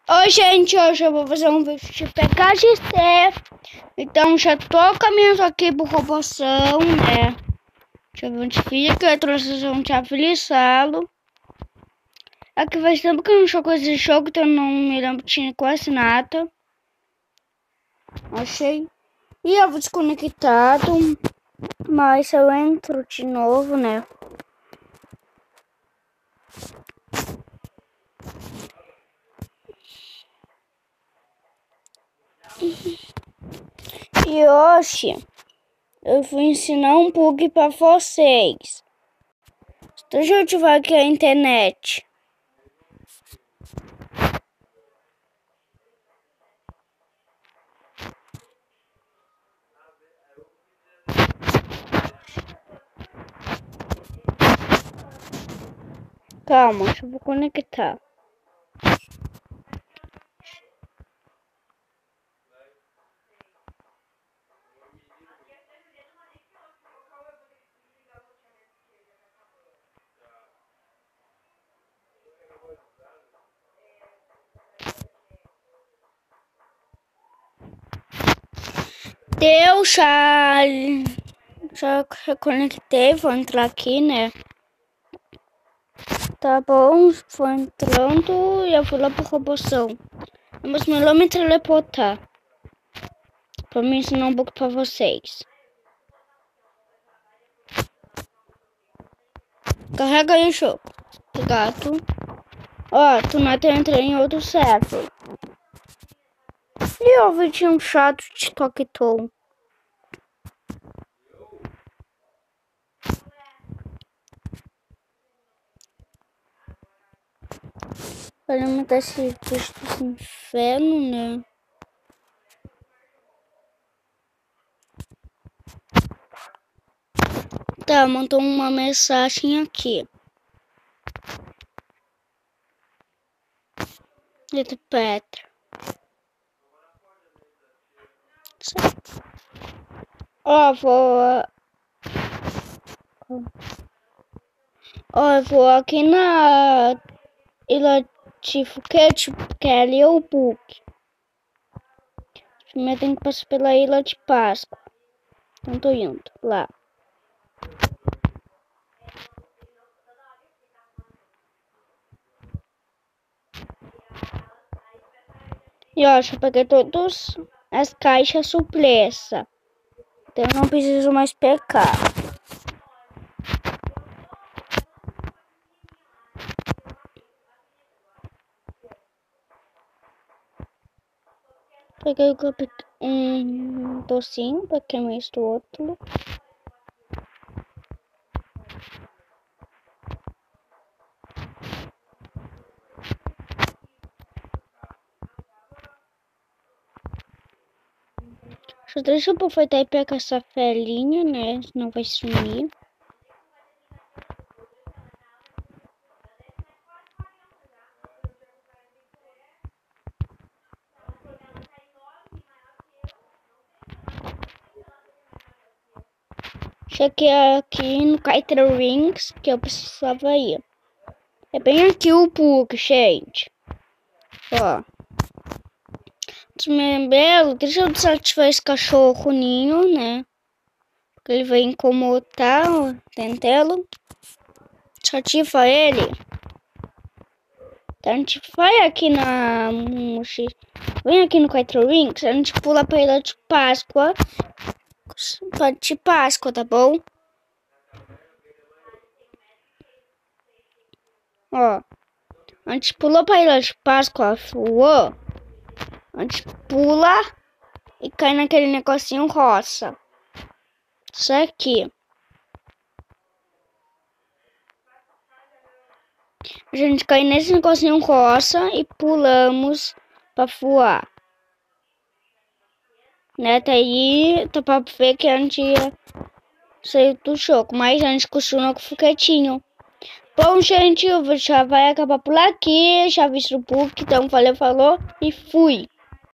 Oi, gente, hoje eu vou fazer um vídeo de PKXD. Então já tô caminhando aqui pro Roboção, né? Deixa eu ver onde fica, eu trouxe um chave-liçalo. Aqui faz tempo que eu não jogo esse jogo, então eu não me lembro, tinha quase nada. Achei. E eu vou desconectado, mas eu entro de novo, né? E hoje eu vou ensinar um bug para vocês. Deixa eu ativar aqui a internet. Calma, deixa eu vou conectar. Deu, já conectei, vou entrar aqui, né? Tá bom, vou entrando e eu vou lá pro Roboção. Mas melhor me teleportar. Pra me ensinar um pouco pra vocês. Carrega aí o jogo. Gato. Ó, tu não tá entrando em outro server. E eu vi um chato de Toqueton. Para matar esse bicho desse inferno, né? Tá, mandou uma mensagem aqui. De Petra. Ó, vou aqui na Ilha de Foguete, que é ali o bug. Primeiro tem que passar pela Ilha de Páscoa. Então tô indo lá. E ó, já peguei todas as caixas surpresa. Então eu não preciso mais pegar. Peguei um docinho, peguei mais do outro. Só deixa eu aproveitar e pegar essa felinha, né? Senão vai sumir. Cheguei aqui no Kiter Rings, que eu precisava ir. É bem aqui o bug, gente. Ó. Belo, deixa eu desativar esse cachorro ninho, né? Porque ele vai incomodar o Tentelo. Desativa ele. Então a gente vai aqui na mochila. Vem aqui no Kiter Rings, a gente pula pra Ilha de Páscoa. De Páscoa, tá bom? Ó, a gente pulou pra Ilha de Páscoa, voou. A gente pula e cai naquele negocinho roça. Isso aqui. A gente cai nesse negocinho roça e pulamos pra voar. Né, tá aí, tá pra ver que a gente saiu do jogo, mas a gente continua com o foguetinho. Bom, gente, o vídeo já vai acabar por aqui. Já vi o bug, então valeu, falou e fui.